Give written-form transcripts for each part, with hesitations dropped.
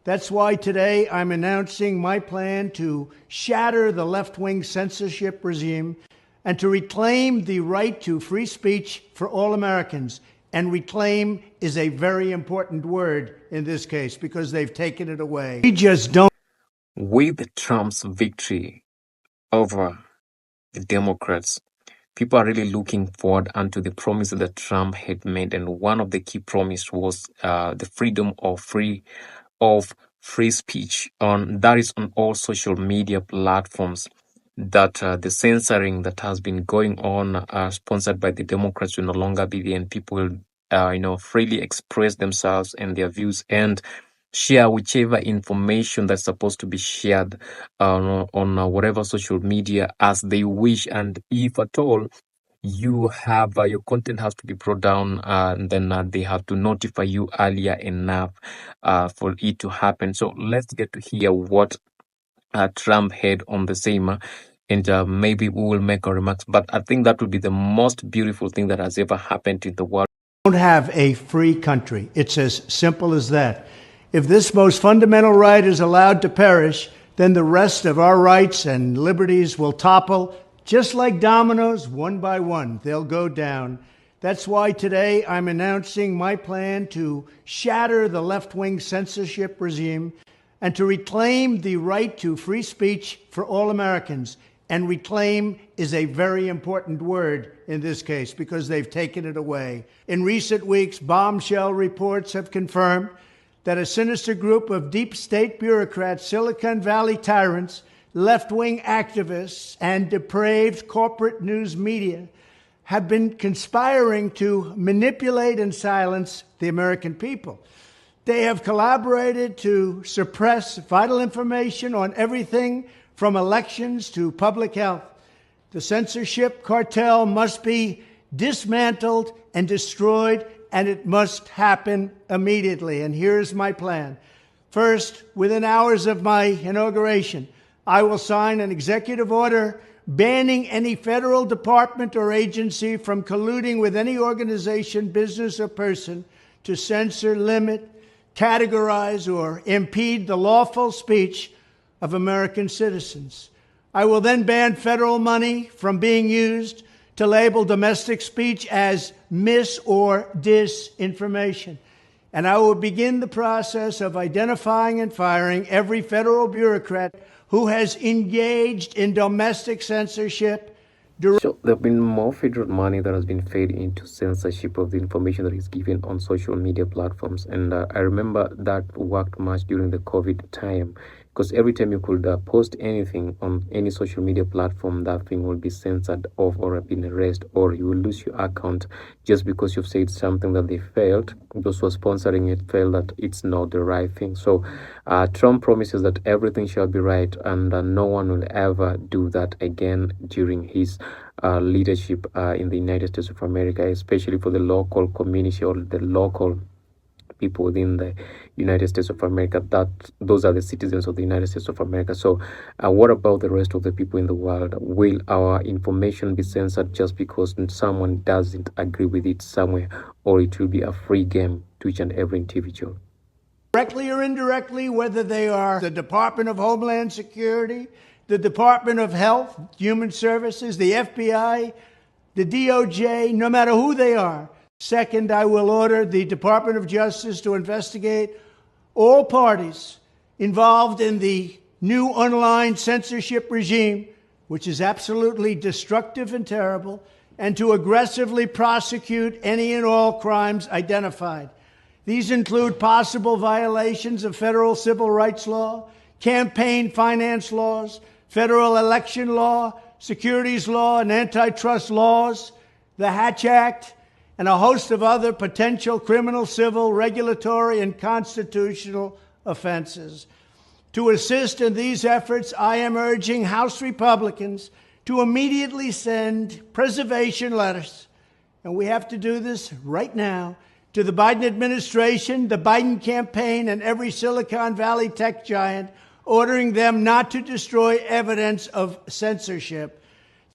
That's why today I'm announcing my plan to shatter the left-wing censorship regime and to reclaim the right to free speech for all Americans. And reclaim is a very important word in this case because they've taken it away. We just don't. With Trump's victory over the Democrats, people are really looking forward unto the promise that Trump had made, and one of the key promises was the freedom of free speech. On that is on all social media platforms. That the censoring that has been going on, sponsored by the Democrats, will no longer be there, and people will, freely express themselves and their views and share whichever information that's supposed to be shared on whatever social media as they wish. And if at all you have your content has to be brought down, and then they have to notify you earlier enough for it to happen. So let's get to hear what Trump had on the same, and maybe we will make our remarks. But I think that would be the most beautiful thing that has ever happened in the world. We don't have a free country. It's as simple as that. If this most fundamental right is allowed to perish, then the rest of our rights and liberties will topple. Just like dominoes, one by one, they'll go down. That's why today I'm announcing my plan to shatter the left-wing censorship regime and to reclaim the right to free speech for all Americans. And reclaim is a very important word in this case because they've taken it away. In recent weeks, bombshell reports have confirmed that a sinister group of deep state bureaucrats, Silicon Valley tyrants, left-wing activists, and depraved corporate news media have been conspiring to manipulate and silence the American people. They have collaborated to suppress vital information on everything from elections to public health. The censorship cartel must be dismantled and destroyed, and it must happen immediately. And here's my plan. First, within hours of my inauguration, I will sign an executive order banning any federal department or agency from colluding with any organization, business, or person to censor, limit, categorize, or impede the lawful speech of American citizens. I will then ban federal money from being used to label domestic speech as mis- or disinformation. And I will begin the process of identifying and firing every federal bureaucrat who has engaged in domestic censorship. So there have been more federal money that has been fed into censorship of the information that is given on social media platforms. And I remember that worked much during the COVID time, because every time you could post anything on any social media platform, that thing will be censored off or been erased, or you will lose your account just because you've said something that they felt, those who are sponsoring it felt that it's not the right thing. So Trump promises that everything shall be right, and no one will ever do that again during his leadership in the United States of America, especially for the local community or the local people within the United States of America. That those are the citizens of the United States of America. So what about the rest of the people in the world? Will our information be censored just because someone doesn't agree with it somewhere, or it will be a free game to each and every individual? Directly or indirectly, whether they are the Department of Homeland Security, the Department of Health, Human Services, the FBI, the DOJ, no matter who they are. Second, I will order the Department of Justice to investigate all parties involved in the new online censorship regime, which is absolutely destructive and terrible, and to aggressively prosecute any and all crimes identified. These include possible violations of federal civil rights law, campaign finance laws, federal election law, securities law, and antitrust laws, the Hatch Act, and a host of other potential criminal, civil, regulatory, and constitutional offenses. To assist in these efforts, I am urging House Republicans to immediately send preservation letters, and we have to do this right now, to the Biden administration, the Biden campaign, and every Silicon Valley tech giant, ordering them not to destroy evidence of censorship.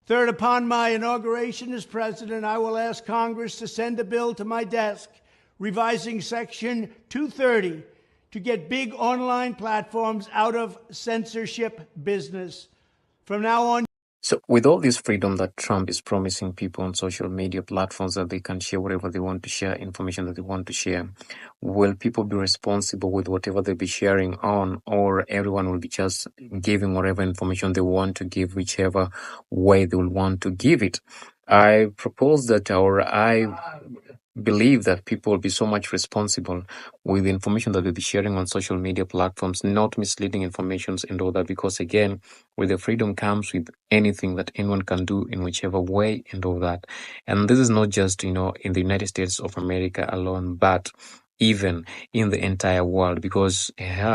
Third, upon my inauguration as president, I will ask Congress to send a bill to my desk revising Section 230 to get big online platforms out of censorship business. From now on, So, with all this freedom that Trump is promising people on social media platforms that they can share whatever they want to share, information that they want to share, will people be responsible with whatever they'll be sharing on, or everyone will be just giving whatever information they want to give, whichever way they will want to give it? I propose that, or I believe that people will be so much responsible with the information that they'll be sharing on social media platforms, not misleading informations and all that, because again, with the freedom comes with anything that anyone can do in whichever way and all that. And this is not just, in the United States of America alone, but even in the entire world, because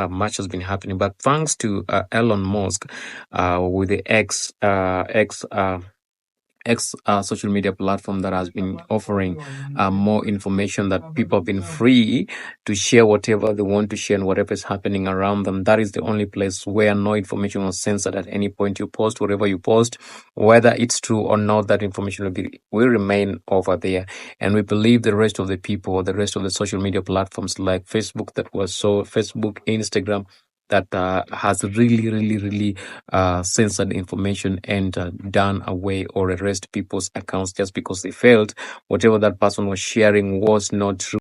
much has been happening. But thanks to Elon Musk, with the X social media platform that has been offering more information, that people have been free to share whatever they want to share and whatever is happening around them. That is the only place where no information was censored at any point. You post whatever you post, whether it's true or not, that information will remain over there. And we believe the rest of the people, the rest of the social media platforms like Facebook, Facebook, Instagram, that has really censored information and done away or erased people's accounts just because they felt whatever that person was sharing was not true.